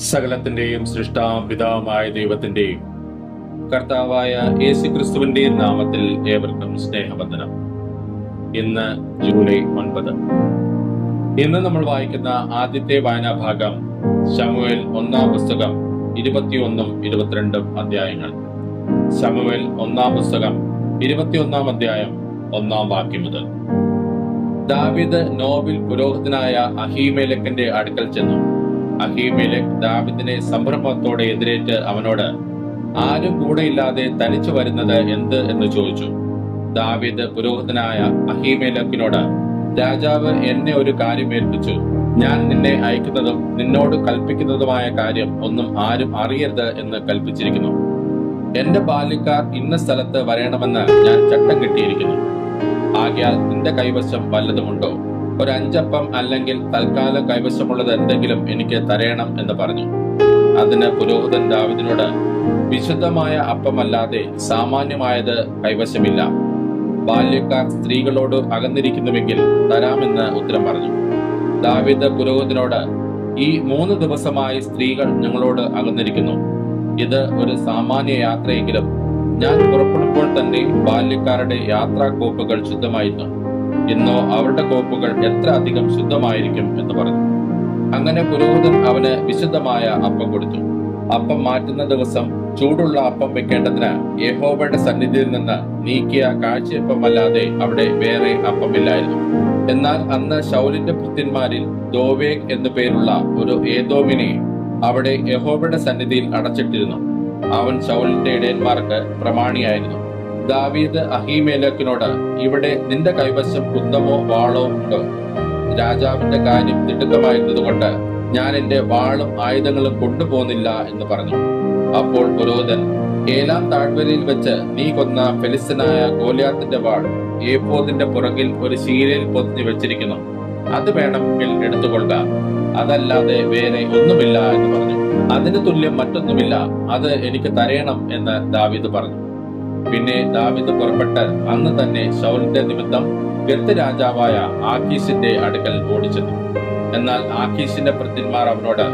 സകലത്തിന്റെയും സൃഷ്ടാപിതാവായ ദൈവത്തിന്റെയും കർത്താവായ യേശുക്രിസ്തുവിന്റെ നാമത്തിൽ ഏവർക്കും സ്നേഹവന്ദനം. ഇന്ന് ജൂലൈ 9. ഇന്ന് നമ്മൾ വായിക്കുന്ന ആദ്യത്തെ വായനാഭാഗം ശമൂവേൽ 1-ാം പുസ്തകം 21-ഉം 22-ഉം അധ്യായങ്ങൾ. ശമൂവേൽ 1-ാം പുസ്തകം 21-ാം അധ്യായം 1-ാം വാക്യം മുതൽ. ദാവീദ് നോബിൽ പുരോഹിതനായ അഹീമേലെക്കിന്റെ അടുക്കൽ ചെന്നു. അഹീമേലെക്ക് ദാവീദിനെ സംഭ്രമത്തോടെ എതിരേറ്റ് അവനോട്, ആരും കൂടെയില്ലാതെ തനിച്ചു വരുന്നത് എന്ത് എന്ന് ചോദിച്ചു. ദാവീദ് പുരോഹിതനായ അഹീമേലെക്കിനോട്, രാജാവ് എന്നെ ഒരു കാര്യം ഏൽപ്പിച്ചു. ഞാൻ നിന്നെ അയക്കുന്നതും നിന്നോട് കൽപ്പിക്കുന്നതുമായ കാര്യം ഒന്നും ആരും അറിയരുത് എന്ന് കൽപ്പിച്ചിരിക്കുന്നു. എന്റെ ബാല്യക്കാർ ഇന്ന സ്ഥലത്ത് വരണമെന്ന് ഞാൻ ചട്ടം കെട്ടിയിരിക്കുന്നു. ആകയാൽ നിന്റെ കൈവശം വല്ലതുമുണ്ടോ? ഒരു 5 അപ്പം അല്ലെങ്കിൽ തൽക്കാലം കൈവശമുള്ളത് എന്തെങ്കിലും എനിക്ക് തരയണം എന്ന് പറഞ്ഞു. അതിന് പുരോഹിതൻ ദാവീദിനോട്, വിശുദ്ധമായ അപ്പമല്ലാതെ സാമാന്യമായത് കൈവശമില്ല. ബാല്യക്കാർ സ്ത്രീകളോട് അകന്നിരിക്കുന്നുവെങ്കിൽ തരാമെന്ന് ഉത്തരം പറഞ്ഞു. ദാവീദ് പുരോഹിതനോട്, ഈ 3 ദിവസമായി സ്ത്രീകൾ ഞങ്ങളോട് അകന്നിരിക്കുന്നു. ഇത് ഒരു സാമാന്യ യാത്രയെങ്കിലും ഞാൻ പുറപ്പെടുമ്പോൾ തന്നെ ബാല്യക്കാരുടെ യാത്രാ കോപ്പുകൾ ശുദ്ധമായിരുന്നു. ഇന്നോ അവരുടെ കോപ്പുകൾ എത്ര അധികം ശുദ്ധമായിരിക്കും എന്ന് പറഞ്ഞു. അങ്ങനെ പുരോഹിതൻ അവന് വിശുദ്ധമായ അപ്പം കൊടുത്തു. അപ്പം മാറ്റുന്ന ദിവസം ചൂടുള്ള അപ്പം വെക്കേണ്ടതിന് യഹോവയുടെ സന്നിധിയിൽ നിന്ന് നീക്കിയ കാഴ്ചയപ്പമല്ലാതെ അവിടെ വേറെ അപ്പമില്ലായിരുന്നു. എന്നാൽ അന്ന് ശൗലിന്റെ ഭൃത്യന്മാരിൽ ദോവേഗ് എന്നു പേരുള്ള ഒരു ഏദോമിനെ അവിടെ യഹോവയുടെ സന്നിധിയിൽ അടച്ചിട്ടിരുന്നു. അവൻ ശൗലിന്റെ ഇടയന്മാർക്ക് പ്രമാണിയായിരുന്നു. ദാവീദ് അഹീമേലെക്കിനോട്, ഇവിടെ നിന്റെ കൈവശം കുന്തമോ വാളോ ഉണ്ടോ? രാജാവിന്റെ കാര്യം തിടുക്കമായിരുന്നതുകൊണ്ട് ഞാൻ എന്റെ വാളും ആയുധങ്ങളും കൊണ്ടുപോകുന്നില്ല എന്ന് പറഞ്ഞു. അപ്പോൾ പുരോഹിതൻ, ഏലാം താഴ്വരയിൽ വെച്ച് നീ കൊന്ന ഫെലിസ്തനായ ഗോലിയാത്തിന്റെ വാൾ ഏഫോദിന്റെ പുറകിൽ ഒരു ശീലയിൽ പൊതിഞ്ഞു വെച്ചിരിക്കുന്നു. അത് വേണമെങ്കിൽ എടുത്തുകൊള്ളുക. അതല്ലാതെ വേറെ ഒന്നുമില്ല എന്ന് പറഞ്ഞു. അതിന് തുല്യം മറ്റൊന്നുമില്ല, അത് എനിക്ക് തരയണം എന്ന് ദാവീദ് പറഞ്ഞു. പിന്നെ ദാവീദ് പുറപ്പെട്ട് അന്ന് തന്നെ ശൗലിന്റെ നിമിത്തം ഗത്ത് രാജാവായ ആഖീശിന്റെ അടുക്കൽ ഓടിച്ചെന്നു. എന്നാൽ ആഖീശിന്റെ ഭൃത്യന്മാർ അവനോട്,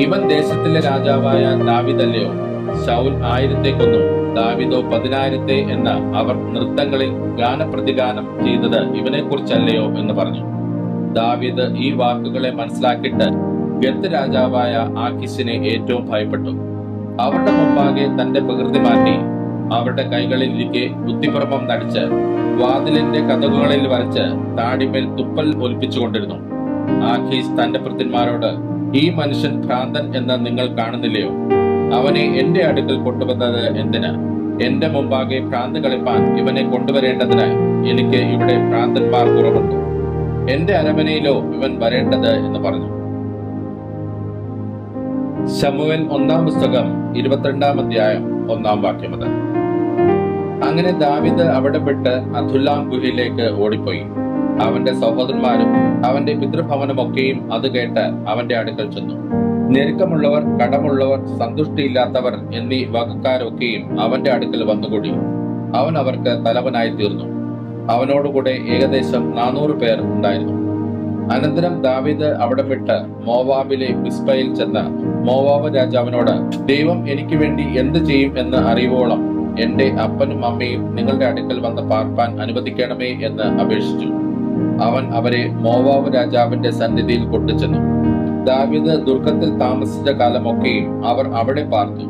ഇവൻ ദേശത്തിലെ രാജാവായ ദാവീദല്ലയോ? ശൗൽ 1000 കൊന്നു, ദാവീദോ 10,000 എന്ന് അവർ നൃത്തങ്ങളിൽ ഗാനപ്രതിഗാനം ചെയ്തത് ഇവനെ കുറിച്ചല്ലയോ എന്ന് പറഞ്ഞു. ദാവീദ് ഈ വാക്കുകളെ മനസ്സിലാക്കിയിട്ട് ഗത്ത് രാജാവായ ആഖീശിനെ ഏറ്റവും ഭയപ്പെട്ടു. അവരുടെ മുമ്പാകെ തന്റെ പ്രകൃതി മാറ്റി അവരുടെ കൈകളിൽ ഇരിക്കെ ബുദ്ധിപൂർവം നടിച്ച് വാതിലിന്റെ കതകുകളിൽ വരച്ച് താടിമേൽ തുപ്പൽ ഒലിപ്പിച്ചുകൊണ്ടിരുന്നു. ആഖീസ് തന്റെ ഭൃത്യന്മാരോട്, ഈ മനുഷ്യൻ ഭ്രാന്തൻ എന്ന് നിങ്ങൾ കാണുന്നില്ലയോ? അവനെ എന്റെ അടുക്കൽ കൊണ്ടുവന്നത് എന്തിന്? എന്റെ മുമ്പാകെ ഭ്രാന്ത് കളിപ്പാൻ ഇവനെ കൊണ്ടുവരേണ്ടതിന് എനിക്ക് ഇവിടെ ഭ്രാന്തന്മാർ കുറവുണ്ട്. എന്റെ അരമനയിലോ ഇവൻ വരേണ്ടത് എന്ന് പറഞ്ഞു. ശമൂവേൽ 1-ാം പുസ്തകം 22-ാം അധ്യായം 1-ാം വാക്യം മുതൽ. അങ്ങനെ ദാവീദ് അവിടെ വിട്ട് അദുല്ലാം ഗുഹയിലേക്ക് ഓടിപ്പോയി. അവന്റെ സഹോദരന്മാരും അവന്റെ പിതൃഭവനമൊക്കെയും അത് കേട്ട് അവന്റെ അടുക്കൽ ചെന്നു. ഞെരുക്കമുള്ളവർ, കടമുള്ളവർ, സന്തുഷ്ടിയില്ലാത്തവർ എന്നീ വകക്കാരൊക്കെയും അവന്റെ അടുക്കൽ വന്നുകൂടി. അവൻ അവർക്ക് തലവനായി തീർന്നു. അവനോടുകൂടെ ഏകദേശം 400 പേർ ഉണ്ടായിരുന്നു. അനന്തരം ദാവീദ് അവിടെ വിട്ട് മോവാബിലെ മിസ്പയിൽ ചെന്ന് മോവാബ് രാജാവിനോട്, ദൈവം എനിക്ക് വേണ്ടി എന്ത് ചെയ്യും എന്ന് അറിയുവോളം എന്റെ അപ്പനും അമ്മയും നിങ്ങളുടെ അടുക്കൽ വന്ന് പാർപ്പാൻ അനുവദിക്കണമേ എന്ന് അപേക്ഷിച്ചു. അവൻ അവരെ മോവാബ് രാജാവിന്റെ സന്നിധിയിൽ കൊണ്ടുചെന്നു. ദാവീദ് ദുർഗത്തിൽ താമസിച്ച കാലമൊക്കെയും അവർ അവിടെ പാർത്തു.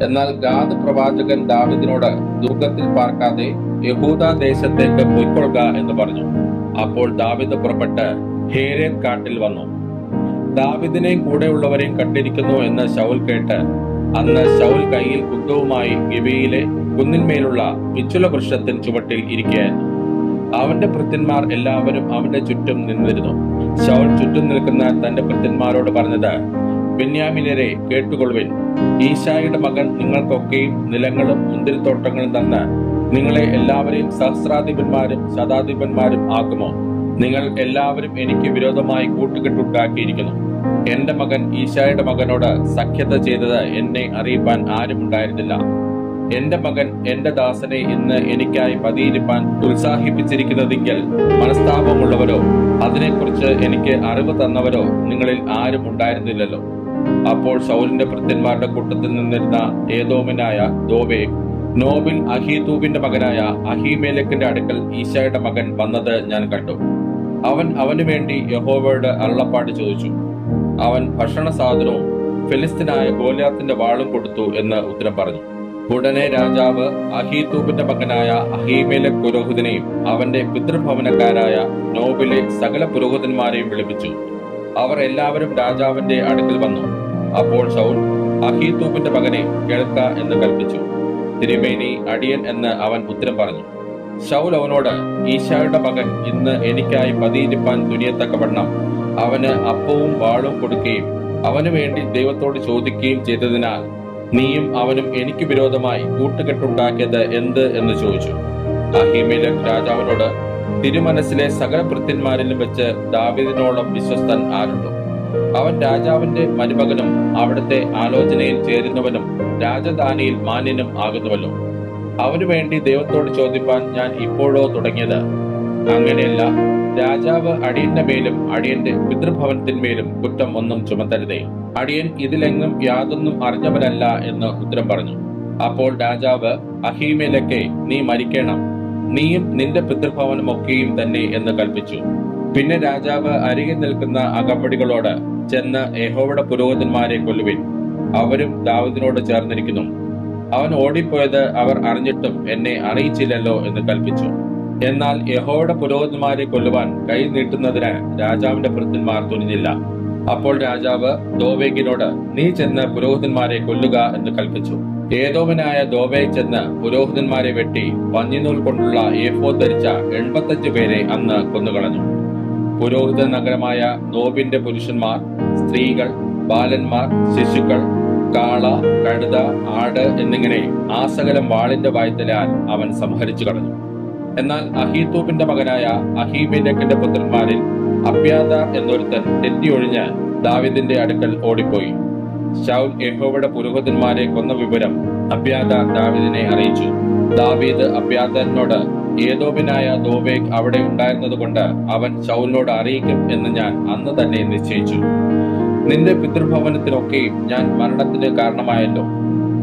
എന്നാൽ ഗാദ് പ്രവാചകൻ ദാവീദിനോട്, ദുർഗത്തിൽ പാർക്കാതെ യഹൂദ ദേശത്തേക്ക് പൊയ്ക്കൊള്ളുക എന്ന് പറഞ്ഞു. അപ്പോൾ ദാവീദ് പുറപ്പെട്ട് ഹേരേദ് കാട്ടിൽ വന്നു. ദാവീദിനെയും കൂടെയുള്ളവരെയും കണ്ടിരിക്കുന്നു എന്ന് ശൗൽ കേട്ട് അന്ന് ശൗൽ കയ്യിൽ കുന്തവുമായി ഗിബെയയിലെ കുന്നിന്മേലുള്ള പിച്ചുല വൃക്ഷത്തിൻ ചുവട്ടിൽ ഇരിക്കുകയായിരുന്നു. അവന്റെ ഭൃത്യന്മാർ എല്ലാവരും അവന്റെ ചുറ്റും നിന്നിരുന്നു. ശൗൽ ചുറ്റും നിൽക്കുന്ന തന്റെ ഭൃത്യന്മാരോട് പറഞ്ഞത്, ബെന്യാമീന്യരെ കേട്ടുകൊള്ളുവിൻ. ഈശായിയുടെ മകൻ നിങ്ങൾക്കൊക്കെയും നിലങ്ങളും മുന്തിരിത്തോട്ടങ്ങളും തന്ന് നിങ്ങളെ എല്ലാവരെയും സഹസ്രാധിപന്മാരും ശതാധിപന്മാരും ആക്കുമോ? നിങ്ങൾ എല്ലാവരും എനിക്ക് വിരോധമായി കൂട്ടുകെട്ടുണ്ടാക്കിയിരിക്കുന്നു. എന്റെ മകൻ ഈശായുടെ മകനോട് സഖ്യത ചെയ്തത് എന്നെ അറിയിപ്പാൻ ആരും ഉണ്ടായിരുന്നില്ല. എന്റെ മകൻ എന്റെ ദാസനെ ഇന്ന് എനിക്കായി പതിയിരിപ്പാൻ ഉത്സാഹിപ്പിച്ചിരിക്കുന്നതെങ്കിൽ മനസ്താപമുള്ളവരോ അതിനെക്കുറിച്ച് എനിക്ക് അറിവ് തന്നവരോ നിങ്ങളിൽ ആരും ഉണ്ടായിരുന്നില്ലല്ലോ. അപ്പോൾ ശൗലിന്റെ ഭൃത്യന്മാരുടെ കൂട്ടത്തിൽ നിന്നിരുന്ന ഏദോമിനായ ദോവേഗ് നോബിൽ അഹീതൂബിന്റെ മകനായ അഹീമേലെക്കിന്റെ അടുക്കൽ ഈശായുടെ മകൻ വന്നത് ഞാൻ കണ്ടു. അവൻ അവനു വേണ്ടി യഹോവയോട് അരുളപ്പാട് ചോദിച്ചു. അവൻ ഭക്ഷണ സാധനവും ഫെലിസ്തീനായ ഗോലിയാത്തിന്റെ വാളും കൊടുത്തു എന്ന് ഉത്തരം പറഞ്ഞു. ഉടനെ രാജാവ് അഹീതൂബിന്റെ മകനായ അഹീമേലെക്ക് പുരോഹിതനെയും അവന്റെ പിതൃഭവനക്കാരായ നോബിലെ സകല പുരോഹിതന്മാരെയും വിളിപ്പിച്ചു. അവർ എല്ലാവരും രാജാവിന്റെ അടുക്കൽ വന്നു. അപ്പോൾ ശൗൽ അഹീതൂബിന്റെ മകനെ കേൾക്ക എന്ന് കൽപ്പിച്ചു. തിരുമേനി, അടിയൻ എന്ന് അവൻ ഉത്തരം പറഞ്ഞു. ശൗൽ അവനോട്, ഈശായുടെ മകൻ ഇന്ന് എനിക്കായി പതിയിരിപ്പാൻ തുനിയത്തക്കവണ്ണം അവന് അപ്പവും വാളും കൊടുക്കുകയും അവനു വേണ്ടി ദൈവത്തോട് ചോദിക്കുകയും ചെയ്തതിനാൽ നീയും അവനും എനിക്ക് വിരോധമായി കൂട്ടുകെട്ടുണ്ടാക്കിയത് എന്ത് എന്ന് ചോദിച്ചു. അഹീമേലെക്ക് രാജാവിനോട്, തിരുമനസ്സിലെ സകല ഭൃത്യന്മാരിലും വെച്ച് ദാവീദിനോളം വിശ്വസ്തൻ ആരുണ്ടോ? അവൻ രാജാവിന്റെ മരുമകനും അവിടുത്തെ ആലോചനയിൽ ചേരുന്നവനും രാജധാനിയിൽ മാന്യനും ആകുന്നുവല്ലോ. അവനു വേണ്ടി ദൈവത്തോട് ചോദിപ്പാൻ ഞാൻ ഇപ്പോഴോ തുടങ്ങിയത്? അങ്ങനെയല്ല, രാജാവ് അടിയന്റെ മേലും അടിയന്റെ പിതൃഭവനത്തിന്മേലും കുറ്റം ഒന്നും ചുമത്തരുതേ. അടിയൻ ഇതിലെങ്ങും യാതൊന്നും അറിഞ്ഞവനല്ല എന്ന് ഉത്തരം പറഞ്ഞു. അപ്പോൾ രാജാവ്, അഹീമേലെക്കേ, നീ മരിക്കണം, നീയും നിന്റെ പിതൃഭവനമൊക്കെയും തന്നെ എന്ന് കൽപ്പിച്ചു. പിന്നെ രാജാവ് അരികെ നിൽക്കുന്ന അകമ്പടികളോട്, ചെന്ന് യഹോവയുടെ പുരോഹിതന്മാരെ കൊല്ലുവിൻ, അവരും ദാവീദിനോട് ചേർന്നിരിക്കുന്നു. അവൻ ഓടിപ്പോയത് അവർ അറിഞ്ഞിട്ടും എന്നെ അറിയിച്ചില്ലല്ലോ എന്ന് കൽപ്പിച്ചു. എന്നാൽ യഹോവയുടെ പുരോഹിതന്മാരെ കൊല്ലുവാൻ കൈ നീട്ടുന്നതിന് രാജാവിന്റെ ഭൃത്യന്മാർ തുനിഞ്ഞില്ല. അപ്പോൾ രാജാവ് ദോവേഗിനോട്, നീ ചെന്ന് പുരോഹിതന്മാരെ കൊല്ലുക എന്ന് കൽപ്പിച്ചു. ഏദോമിനായ ദോവേഗ് ചെന്ന് പുരോഹിതന്മാരെ വെട്ടി പഞ്ഞിനൂൽ കൊണ്ടുള്ള ഏഫോദ് ധരിച്ച 85 പേരെ അന്ന് കൊന്നുകളഞ്ഞു. പുരോഹിത നഗരമായ നോബിന്റെ പുരുഷന്മാർ, സ്ത്രീകൾ, ബാലന്മാർ, ശിശുക്കൾ, കാള, കഴുത, ആട് എന്നിങ്ങനെ ആ സകലം വാളിന്റെ വായ്ത്തലാൽ അവൻ സംഹരിച്ചു കളഞ്ഞു. എന്നാൽ അഹീതൂബിന്റെ മകനായ അഹീമേലെക്കിന്റെ പുത്രന്മാരിൽ അബ്യാഥാർ എന്നൊരുത്തൻ തെറ്റിയൊഴിഞ്ഞ് ദാവീദിന്റെ അടുക്കൽ ഓടിപ്പോയി. ശൗൽ യഹോവയുടെ പുരോഹിതന്മാരെ കൊന്ന വിവരം അബ്യാഥാർ ദാവീദിനെ അറിയിച്ചു. ദാവീദ് അബ്യാഥാരിനോട്, ഏദോമിനായ ദോവേഗ് അവിടെ ഉണ്ടായിരുന്നത് കൊണ്ട് അവൻ ശൗലിനോട് അറിയിക്കും എന്ന് ഞാൻ അന്ന് തന്നെ നിശ്ചയിച്ചു. നിന്റെ പിതൃഭവനത്തിനൊക്കെയും ഞാൻ മരണത്തിന് കാരണമായല്ലോ.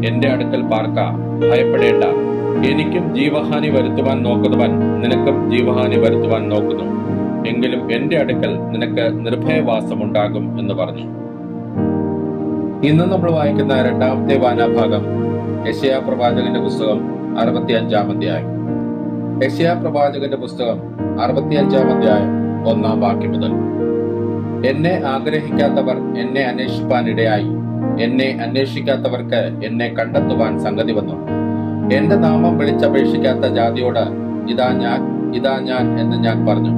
എന്റെ അടുക്കൽ പാർക്ക, ഭയപ്പെടേണ്ട. എനിക്കും ജീവഹാനി വരുത്തുവാൻ നോക്കുന്നവൻ നിനക്കും ജീവഹാനി വരുത്തുവാൻ നോക്കുന്നു. എങ്കിലും എന്റെ അടുക്കൽ നിനക്ക് നിർഭയവാസമുണ്ടാകും എന്ന് പറഞ്ഞു. ഇന്ന് നമ്മൾ വായിക്കുന്ന രണ്ടാമത്തെ വായനാഭാഗം യെശയ്യാ പ്രവാചകന്റെ പുസ്തകം 65-ാം അധ്യായം. യെശയ്യാ പ്രവാചകന്റെ പുസ്തകം 65-ാം അധ്യായം 1-ാം വാക്യം മുതൽ. എന്നെ ആഗ്രഹിക്കാത്തവർ എന്നെ അന്വേഷിപ്പാനിടയായി, എന്നെ അന്വേഷിക്കാത്തവർക്ക് എന്നെ കണ്ടെത്തുവാൻ സംഗതി വന്നു. എന്റെ നാമം വിളിച്ചപേക്ഷിക്കാത്ത ജാതിയോട് ഇതാ ഞാൻ, ഇതാ ഞാൻ എന്ന് ഞാൻ പറഞ്ഞു.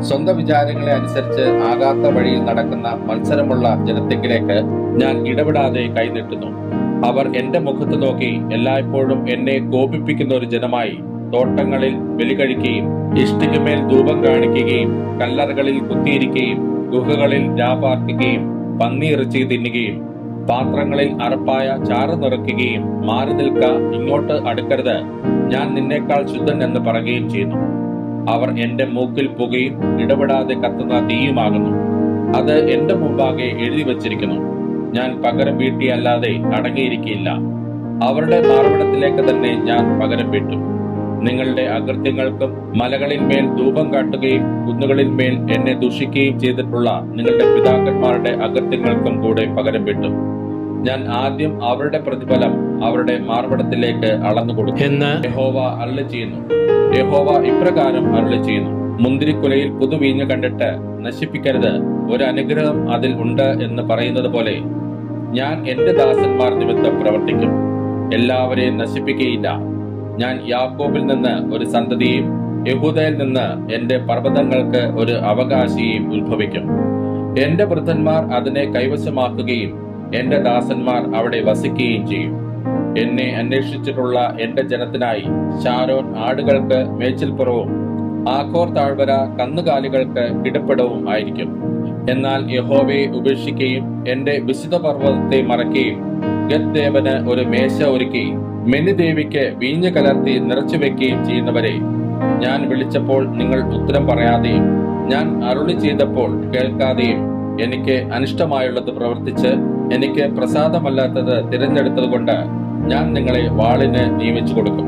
സ്വന്തം വിചാരങ്ങളെ അനുസരിച്ച് ആകാത്ത വഴിയിൽ നടക്കുന്ന മത്സരമുള്ള ജനത്തിലേക്ക് ഞാൻ ഇടപെടാതെ കൈനീട്ടുന്നു. അവർ എന്റെ മുഖത്ത് നോക്കി എല്ലായ്പ്പോഴും എന്നെ കോപിപ്പിക്കുന്ന ഒരു ജനമായി തോട്ടങ്ങളിൽ ബലി കഴിക്കുകയും ഇഷ്ടികമേൽ ധൂപം കാണിക്കുകയും കല്ലറകളിൽ കുത്തിയിരിക്കുകയും ഗുഹകളിൽ രാപാർക്കുകയും പന്നിയിറച്ചി തിന്നുകയും പാത്രങ്ങളിൽ അറപ്പായ ചാറ് നിറയ്ക്കുകയും മാറി നിൽക്ക, ഇങ്ങോട്ട് അടുക്കരുത്, ഞാൻ നിന്നേക്കാൾ ശുദ്ധൻ എന്ന് പറയുകയും ചെയ്യുന്നു. അവർ എന്റെ മൂക്കിൽ പുകയും ഇടപെടാതെ കത്തുന്ന തീയുമാകുന്നു. അത് എന്റെ മുമ്പാകെ എഴുതി വച്ചിരിക്കുന്നു. ഞാൻ പകരം വീട്ടിയല്ലാതെ അടങ്ങിയിരിക്കില്ല. അവരുടെ മാർവിടത്തിലേക്ക് തന്നെ ഞാൻ പകരം വീട്ടും. നിങ്ങളുടെ അകൃത്യങ്ങൾക്കും മലകളിൽ മേൽ ധൂപം കാട്ടുകയും കുന്നുകളിൽ മേൽ എന്നെ ദുഷിക്കുകയും ചെയ്തിട്ടുള്ള നിങ്ങളുടെ പിതാക്കന്മാരുടെ അകൃത്യങ്ങൾക്കും കൂടെ പകരം വീട്ടും. ഞാൻ ആദ്യം അവരുടെ പ്രതിഫലം അവരുടെ മാർവിടത്തിലേക്ക് അളന്നുകൊടുക്കും എന്ന് യഹോവ അരുളി ചെയ്യുന്നു. യഹോവ ഇപ്രകാരം അരുളി ചെയ്യുന്നു: മുന്തിരിക്കുലയിൽ പുതുവീഞ്ഞ് കണ്ടിട്ട് നശിപ്പിക്കരുത്, ഒരു അനുഗ്രഹം അതിൽ ഉണ്ട് എന്ന് പറയുന്നത് പോലെ ഞാൻ എന്റെ ദാസന്മാർ നിമിത്തം പ്രവർത്തിക്കും, എല്ലാവരെയും നശിപ്പിക്കുകയില്ല. ഞാൻ യാക്കോബിൽ നിന്ന് ഒരു സന്തതിയും യഹൂദയിൽ നിന്ന് എന്റെ പർവ്വതങ്ങൾക്ക് ഒരു അവകാശിയെയും ഉത്ഭവിക്കും. എന്റെ വൃദ്ധന്മാർ അതിനെ കൈവശമാക്കുകയും എന്റെ ദാസന്മാർ അവിടെ വസിക്കുകയും ചെയ്യും. എന്നെ അന്വേഷിച്ചിട്ടുള്ള എന്റെ ജനത്തിനായി ശാരോൻ ആടുകൾക്ക് മേച്ചിൽപ്പുറവും ആഖോർ താഴ്വര കന്നുകാലികൾക്ക് കിടപ്പിടവും ആയിരിക്കും. എന്നാൽ യഹോവയെ ഉപേക്ഷിക്കുകയും എന്റെ വിശുദ്ധ പർവ്വതത്തെ മറക്കുകയും ഗത്ത് ദേവന് ഒരു മേശ ഒരുക്കി മെനിദേവിക്ക് വീഞ്ഞ് കലർത്തി നിറച്ചു വെക്കുകയും ചെയ്യുന്നവരെ ഞാൻ വിളിച്ചപ്പോൾ നിങ്ങൾ ഉത്തരം പറയാതെയും ഞാൻ അരുളി ചെയ്തപ്പോൾ കേൾക്കാതെയും എനിക്ക് അനിഷ്ടമായുള്ളത് പ്രവർത്തിച്ച് എനിക്ക് പ്രസാദമല്ലാത്തത് തിരഞ്ഞെടുത്തത് കൊണ്ട് ഞാൻ നിങ്ങളെ വാളിന് നിയമിച്ചു കൊടുക്കും.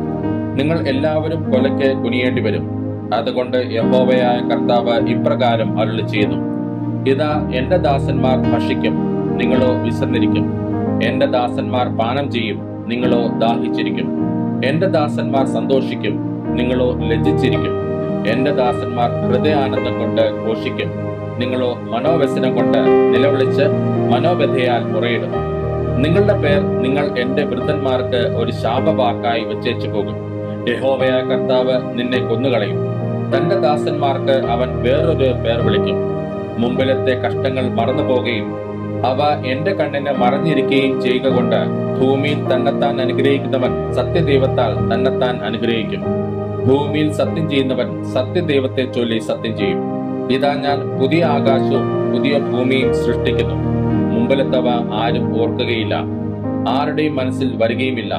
നിങ്ങൾ എല്ലാവരും കൊലയ്ക്ക് കുനിയേണ്ടി വരും. അതുകൊണ്ട് യഹോവയായ കർത്താവ് ഇപ്രകാരം അരുളി ചെയ്യുന്നു: ഇതാ, എന്റെ ദാസന്മാർ ഭക്ഷിക്കും, നിങ്ങളോ വിശന്നിരിക്കും. എന്റെ ദാസന്മാർ പാനം ചെയ്യും, നിങ്ങളോ ദാഹിച്ചിരിക്കും. എന്റെ ദാസന്മാർ സന്തോഷിക്കും, നിങ്ങളോ ലജ്ജിച്ചിരിക്കും. എന്റെ ദാസന്മാർ ഹൃദയാനന്ദം കൊണ്ട് ഘോഷിക്കും, നിങ്ങളോ മനോവ്യസനം കൊണ്ട് നിലവിളിച്ച് മനോവ്യഥയാൽ മുറയിടും. നിങ്ങളുടെ പേർ നിങ്ങൾ എന്റെ വൃദ്ധന്മാർക്ക് ഒരു ശാപവാക്കായി വെച്ചേച്ചു പോകും. യഹോവയായ കർത്താവ് നിന്നെ കൊന്നുകളയും. തന്റെ ദാസന്മാർക്ക് അവൻ വേറൊരു പേർ വിളിക്കും. മുമ്പിലത്തെ കഷ്ടങ്ങൾ മറന്നു പോകുകയും അവ എന്റെ കണ്ണിന് മറഞ്ഞിരിക്കുകയും ചെയ്യുക കൊണ്ട് ഭൂമിയിൽ തന്നെത്താൻ അനുഗ്രഹിക്കുന്നവൻ സത്യദൈവത്താൽ തന്നെത്താൻ അനുഗ്രഹിക്കും. ഭൂമിയിൽ സത്യം ചെയ്യുന്നവൻ സത്യദൈവത്തെ ചൊല്ലി സത്യം ചെയ്യും. ഇതാ, ഞാൻ പുതിയ ആകാശവും പുതിയ ഭൂമിയും സൃഷ്ടിക്കുന്നു. മുമ്പിലത്തവ ആരും ഓർക്കുകയില്ല, ആരുടെയും മനസ്സിൽ വരികയുമില്ല.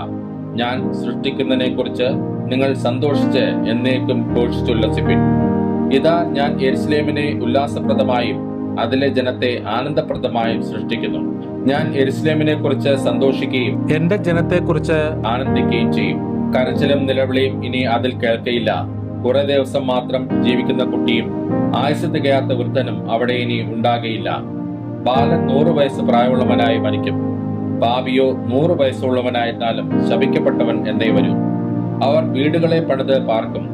ഞാൻ സൃഷ്ടിക്കുന്നതിനെ കുറിച്ച് നിങ്ങൾ സന്തോഷിച്ച് എന്നേക്കും ഘോഷിച്ചുല്ലസിപ്പിൻ. ഇതാ, ഞാൻ യെരുശലേമിനെ ഉല്ലാസപ്രദമായും അതിലെ ജനത്തെ ആനന്ദപ്രദമായും സൃഷ്ടിക്കുന്നു. ഞാൻ യെരുശലേമിനെ കുറിച്ച് സന്തോഷിക്കുകയും എന്റെ ജനത്തെ കുറിച്ച് ആനന്ദിക്കുകയും ചെയ്യും. കരച്ചിലും നിലവിളിയും ഇനി അതിൽ കേൾക്കയില്ല. കുറെ ദിവസം മാത്രം ജീവിക്കുന്ന കുട്ടിയും ആയുസ് തികയാത്ത വൃദ്ധനും അവിടെ ഇനി ഉണ്ടാകയില്ല. ബാലൻ 100 വയസ്സ് പ്രായമുള്ളവനായി മരിക്കും. പാപിയോ 100 വയസ്സുള്ളവനായിരുന്നാലും ശപിക്കപ്പെട്ടവൻ എന്നേ വരൂ. അവർ വീടുകളെ പണിത് പാർക്കും.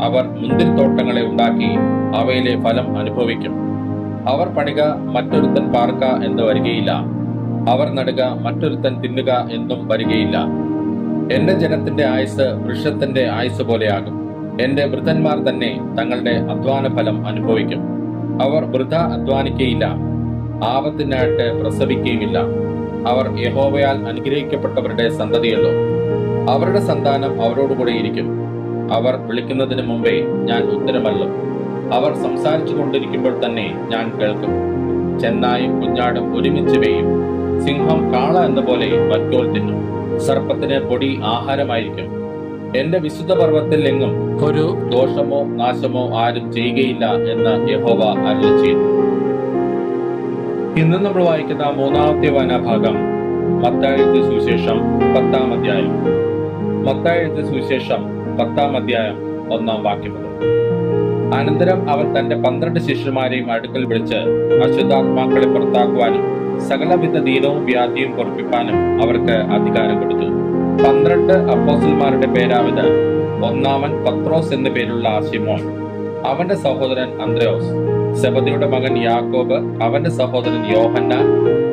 അവർ മുന്തിരിത്തോട്ടങ്ങളെ ഉണ്ടാക്കി അവയിലെ ഫലം അനുഭവിക്കും. അവർ പണിക മറ്റൊരുത്തൻ പാർക്ക എന്ന് വരികയില്ല. അവർ നടുക മറ്റൊരുത്തൻ തിന്നുക എന്നും വരികയില്ല. എന്റെ ജനത്തിന്റെ ആയുസ് വൃക്ഷത്തിന്റെ ആയുസ് പോലെയാകും. എന്റെ വൃദ്ധന്മാർ തന്നെ തങ്ങളുടെ അധ്വാന ഫലം അനുഭവിക്കും. അവർ വൃഥ അധ്വാനിക്കുകയില്ല, ആപത്തിനായിട്ട് പ്രസവിക്കുകയുമില്ല. അവർ യഹോവയാൽ അനുഗ്രഹിക്കപ്പെട്ടവരുടെ സന്തതിയല്ലോ. അവരുടെ സന്താനം അവരോടുകൂടെ ഇരിക്കും. അവർ വിളിക്കുന്നതിന് മുമ്പേ ഞാൻ ഉത്തരമല്ലും. അവർ സംസാരിച്ചു കൊണ്ടിരിക്കുമ്പോൾ തന്നെ ഞാൻ കേൾക്കും. ചെന്നായും കുഞ്ഞാടും ഒരുമിച്ച് വേയും. സിംഹം കാള എന്ന പോലെ വൈക്കോൽ തിന്നും. സർപ്പത്തിന് പൊടി ആഹാരമായിരിക്കും. എന്റെ വിശുദ്ധ പർവ്വത്തിൽ എങ്ങും ഒരു ദോഷമോ നാശമോ ആരും ചെയ്യുകയില്ല എന്ന് യഹോവ അരുളി ചെയ്യുന്നു. ഇന്ന് നമ്മൾ വായിക്കുന്ന 3-ാമത്തെ വായനാഭാഗം മത്തായി എഴുതിയ സുവിശേഷം 10-ാം അധ്യായം. മത്തായി എഴുതിയ സുവിശേഷം 10-ാം അധ്യായം 1-ാം വാക്യം മുതൽ. അനന്തരം അവൻ തന്റെ 12 ശിഷ്യന്മാരെയും അടുക്കൽ വിളിച്ച് അശുദ്ധാത്മാക്കളെ പുറത്താക്കുവാനും സകലവിധ ദീനവും വ്യാധിയും പൊറപ്പിപ്പാനും അവർക്ക് അധികാരം കൊടുത്തു. 12 അപ്പോസ്തലന്മാരുടെ പേരാവിത്: ഒന്നാമൻ പത്രോസ് എന്നു പേരുള്ള ശിമോൻ, അവന്റെ സഹോദരൻ അന്ത്രയോസ്, സെബദിയുടെ മകൻ യാക്കോബ്, അവന്റെ സഹോദരൻ യോഹന്നാൻ,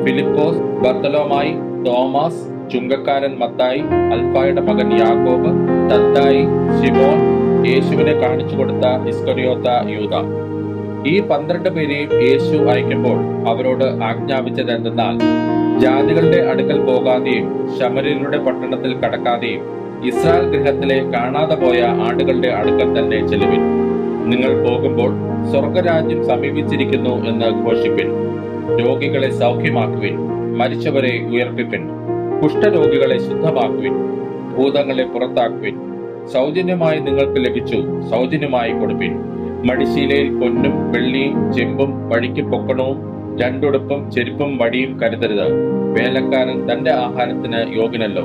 ഫിലിപ്പോസ്, ബർത്തലോമായി, തോമസ്, ചുങ്കക്കാരൻ മത്തായി, അൽഫായുടെ മകൻ യാക്കോബ്, തദ്ദായി, ശിമോൻ, യേശുവിനെ കാണിച്ചു കൊടുത്ത ഇസ്കറിയോത്ത യൂദ. ഈ 12 പേരെയും യേശു അയക്കുമ്പോൾ അവരോട് ആജ്ഞാപിച്ചത് എന്തെന്നാൽ, ജാതികളുടെ അടുക്കൽ പോകാതെയും ശമര്യരുടെ പട്ടണത്തിൽ കടക്കാതെയും ഇസ്രായേൽ ഗൃഹത്തിലെ കാണാതെ പോയ ആടുകളുടെ അടുക്കൽ തന്നെ ചെല്ലുവിൻ. നിങ്ങൾ പോകുമ്പോൾ സ്വർഗരാജ്യം സമീപിച്ചിരിക്കുന്നു എന്ന് ഘോഷിപ്പിൻ. രോഗികളെ സൗഖ്യമാക്കുവിൻ, മരിച്ചവരെ ഉയർപ്പിപ്പിൻ, കുഷ്ഠരോഗികളെ ശുദ്ധമാക്കുവിൻ, ഭൂതങ്ങളെ പുറത്താക്കുവിൻ. സൗജന്യമായി നിങ്ങൾക്ക് ലഭിച്ചു, സൗജന്യമായി കൊടുപ്പിൻ. മടിശീലയിൽ പൊന്നും വെള്ളിയും ചെമ്പും വഴിക്ക് പൊക്കണവും 2 ഉടുപ്പും ചെരുപ്പും വടിയും കരുതരുത്. വേലക്കാരൻ തന്റെ ആഹാരത്തിന് യോഗ്യനല്ലോ.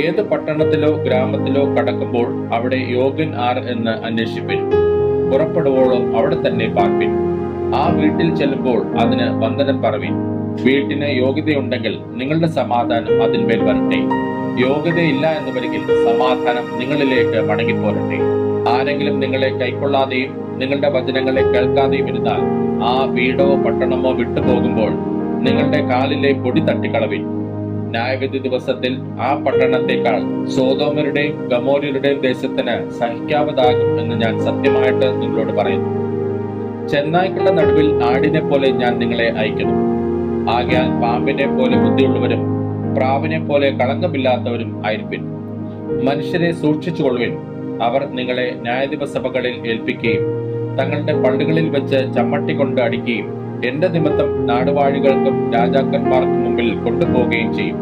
ഏത് പട്ടണത്തിലോ ഗ്രാമത്തിലോ കടക്കുമ്പോൾ അവിടെ യോഗ്യൻ ആർ എന്ന് അന്വേഷിപ്പിൻ. പുറപ്പെടുവോളം അവിടെ തന്നെ പാർപ്പിൻ. ആ വീട്ടിൽ ചെല്ലുമ്പോൾ അതിന് വന്ദനം പറവിൻ. വീട്ടിന് യോഗ്യതയുണ്ടെങ്കിൽ നിങ്ങളുടെ സമാധാനം അതിന്മേൽ വരട്ടെ. യോഗ്യതയില്ല എന്ന് വരികിൽ സമാധാനം നിങ്ങളിലേക്ക് മടങ്ങിപ്പോരട്ടെ. ആരെങ്കിലും നിങ്ങളെ കൈക്കൊള്ളാതെയും നിങ്ങളുടെ വചനങ്ങളെ കേൾക്കാതെയും ഇരുന്നാൽ ആ വീടോ പട്ടണമോ വിട്ടുപോകുമ്പോൾ നിങ്ങളുടെ കാലിലെ പൊടി തട്ടിക്കളവിൻ. ന്യായവിധി ദിവസത്തിൽ ആ പട്ടണത്തെക്കാൾ സോദോമരുടെയും ഗമോര്യരുടെയും ദേശത്തിന് സഹിക്കാവതാകും എന്ന് ഞാൻ സത്യമായിട്ട് നിങ്ങളോട് പറയുന്നു. ചെന്നായ്ക്കളുടെ നടുവിൽ ആടിനെ പോലെ ഞാൻ നിങ്ങളെ അയക്കുന്നു. ആകയാൽ പാമ്പിനെ പോലെ ബുദ്ധിയുള്ളവരും പ്രാവിനെ പോലെ കളങ്കമില്ലാത്തവരും ആയിരിപ്പിൻ. മനുഷ്യരെ സൂക്ഷിച്ചുകൊള്ളുവിൻ. അവർ നിങ്ങളെ ന്യായാധിപസഭകളിൽ ഏൽപ്പിക്കുകയും തങ്ങളുടെ പള്ളികളിൽ വെച്ച് ചമ്മട്ടി കൊണ്ട് അടിക്കുകയും എന്റെ നിമിത്തം നാടുവാഴികൾക്കും രാജാക്കന്മാർക്കും മുമ്പിൽ കൊണ്ടുപോവുകയും ചെയ്യും.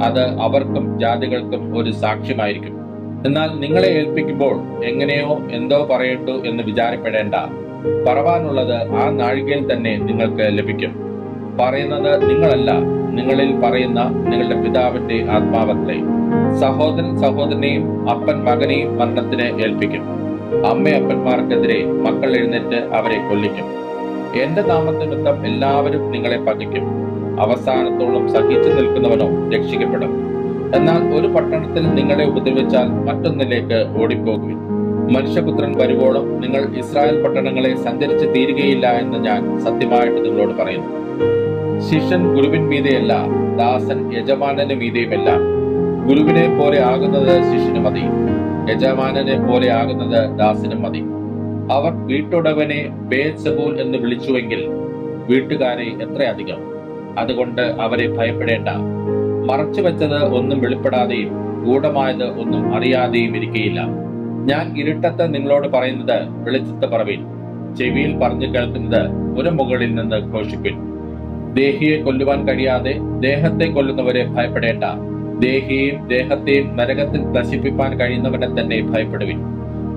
അത് അവർക്കും ജാതികൾക്കും ഒരു സാക്ഷ്യമായിരിക്കും. എന്നാൽ നിങ്ങളെ ഏൽപ്പിക്കുമ്പോൾ എങ്ങനെയോ എന്തോ പറയട്ടു എന്ന് വിചാരപ്പെടേണ്ട. പറവാനുള്ളത് ആ നാഴികയിൽ തന്നെ നിങ്ങൾക്ക് ലഭിക്കും. പറയുന്നത് നിങ്ങളല്ല, നിങ്ങളിൽ പറയുന്ന നിങ്ങളുടെ പിതാവിന്റെ ആത്മാവത്രേ. സഹോദരൻ സഹോദരനെയും അപ്പൻ മകനെയും മരണത്തിന് ഏൽപ്പിക്കും. അമ്മയപ്പന്മാർക്കെതിരെ മക്കൾ എഴുന്നേറ്റ് അവരെ കൊല്ലിക്കും. എന്റെ നാമനിമിത്തം എല്ലാവരും നിങ്ങളെ പകയ്ക്കും. അവസാനത്തോളം സഹിച്ചു നിൽക്കുന്നവനോ രക്ഷിക്കപ്പെടും. എന്നാൽ ഒരു പട്ടണത്തിൽ നിങ്ങളെ ഉപദ്രവിച്ചാൽ മറ്റൊന്നിലേക്ക് ഓടിപ്പോകുവിൻ. മനുഷ്യപുത്രൻ വരുവോളം നിങ്ങൾ ഇസ്രായേൽ പട്ടണങ്ങളെ സഞ്ചരിച്ച് തീരുകയില്ല എന്ന് ഞാൻ സത്യമായിട്ട് നിങ്ങളോട് പറയുന്നു. ശിഷ്യൻ ഗുരുവിൻ മീതെയല്ല, ദാസൻ യജമാനന് മീതെയുമല്ല. ഗുരുവിനെ പോലെ ആകുന്നത് ശിഷ്യന് മതി, യജമാനനെ പോലെ ആകുന്നത് ദാസനും മതി. അവർ വീട്ടുടവനെ ബേൽസെബൂൽ എന്ന് വിളിച്ചുവെങ്കിൽ വീട്ടുകാരെ എത്രയധികം. അതുകൊണ്ട് അവരെ ഭയപ്പെടേണ്ട. മറച്ചു വെച്ചത് ഒന്നും വെളിപ്പെടാതെയും ഗൂഢമായത് ഒന്നും അറിയാതെയും ഇരിക്കയില്ല. ഞാൻ ഇരുട്ടത്ത് നിങ്ങളോട് പറയുന്നത് വെളിച്ചത്ത് പറവീൻ, ചെവിയിൽ പറഞ്ഞു കേൾക്കുന്നത് പുരമുകളിൽ നിന്ന് ഘോഷിപ്പിൻ. ദേഹിയെ കൊല്ലുവാൻ കഴിയാതെ ദേഹത്തെ കൊല്ലുന്നവരെ ഭയപ്പെടേണ്ട. ദേഹിയെയും ദേഹത്തെയും നരകത്തിൽ നശിപ്പിക്കാൻ കഴിയുന്നവനെ തന്നെ ഭയപ്പെടുവിൻ.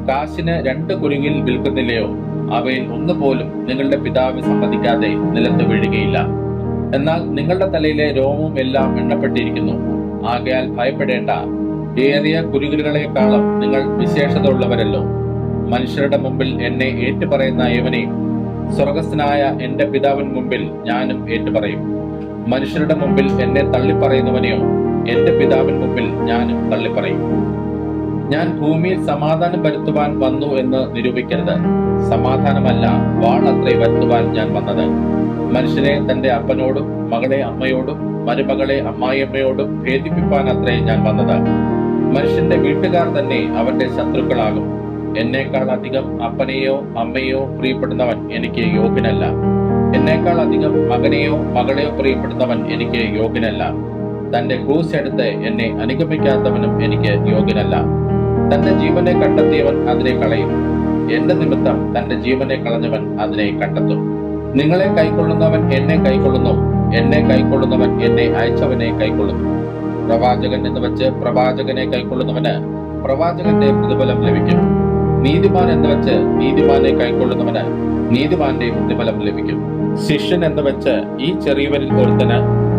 കാശിന് 2 കുരുങ്ങിൽ വിൽക്കുന്നില്ലയോ? അവയിൽ ഒന്നുപോലും നിങ്ങളുടെ പിതാവ് സമ്മതിക്കാതെ നിലത്ത് വീഴുകയില്ല. എന്നാൽ നിങ്ങളുടെ തലയിലെ രോമവും എല്ലാം എണ്ണപ്പെട്ടിരിക്കുന്നു. ആകയാൽ ഭയപ്പെടേണ്ട. ഏറിയ കുരുകുലുകളെക്കാളും നിങ്ങൾ വിശേഷത ഉള്ളവരല്ലോ. മനുഷ്യരുടെ മുമ്പിൽ എന്നെ ഏറ്റുപറയുന്ന ഏവനെയും സ്വർഗസ്ഥനായ എന്റെ പിതാവിന് മുമ്പിൽ ഞാനും ഏറ്റുപറയും. മനുഷ്യരുടെ മുമ്പിൽ എന്നെ തള്ളിപ്പറയുന്നവനെയോ എന്റെ പിതാവിന് മുമ്പിൽ ഞാനും തള്ളിപ്പറയും. ഞാൻ ഭൂമിയിൽ സമാധാനം വരുത്തുവാൻ വന്നു എന്ന് നിരൂപിക്കരുത്. സമാധാനമല്ല, വാളത്രേ വരുത്തുവാൻ ഞാൻ വന്നത്. മനുഷ്യനെ തന്റെ അപ്പനോടും മകളെ അമ്മയോടും മരുമകളെ അമ്മായിയമ്മയോടും ഭേദിപ്പിപ്പാൻ അത്രേ ഞാൻ വന്നത്. മനുഷ്യന്റെ വീട്ടുകാർ തന്നെ അവന്റെ ശത്രുക്കളാകും. എന്നേക്കാൾ അധികം അപ്പനെയോ അമ്മയെയോ പ്രിയപ്പെടുന്നവൻ എനിക്ക് യോഗ്യനല്ല. എന്നേക്കാൾ അധികം മകനെയോ മകളെയോ പ്രിയപ്പെടുന്നവൻ എനിക്ക് യോഗ്യനല്ല. തന്റെ ക്രൂസ് എടുത്ത് എന്നെ അനുഗമിക്കാത്തവനും എനിക്ക് യോഗ്യനല്ല. തന്റെ ജീവനെ കണ്ടെത്തിയവൻ അതിനെ കളയും. എന്റെ നിമിത്തം തന്റെ ജീവനെ കളഞ്ഞവൻ അതിനെ കണ്ടെത്തും. നിങ്ങളെ കൈക്കൊള്ളുന്നവൻ എന്നെ കൈക്കൊള്ളുന്നു, എന്നെ കൈക്കൊള്ളുന്നവൻ എന്നെ അയച്ചവനെ കൈക്കൊള്ളുന്നു. പ്രവാചകൻ എന്ന് വെച്ച് പ്രവാചകനെ കൈക്കൊള്ളുന്നവന് പ്രവാചകന്റെ പ്രതിഫലം ലഭിക്കും. നീതിമാൻ എന്ന് വെച്ച് നീതിമാനെ കൈക്കൊള്ളുന്നവന് നീതിമാന്റെ പ്രതിഫലം ലഭിക്കും. ശിഷ്യൻ എന്ന് വെച്ച് ഈ ചെറിയവരിൽ ഒരുത്തന്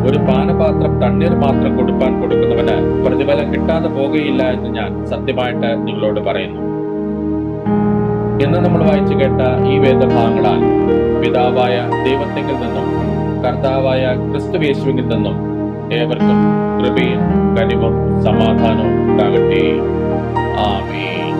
ഒരു പാനപാത്രം തണ്ണീർ മാത്രം കൊടുക്കുന്നവന് പ്രതിഫലം കിട്ടാതെ പോകുകയില്ല എന്ന് ഞാൻ സത്യമായിട്ട് നിങ്ങളോട് പറയുന്നു. ഇന്ന് നമ്മൾ വായിച്ചു കേട്ട ഈ വേദഭാഗങ്ങളാൽ പിതാവായ ദൈവത്തിങ്കിൽ നിന്നും കർത്താവായ ക്രിസ്തുയേശുവിൽ നിന്നും ഏവർക്കും കൃപയും കനിവും സമാധാനവും ഉണ്ടാകട്ടെ. ആമേൻ.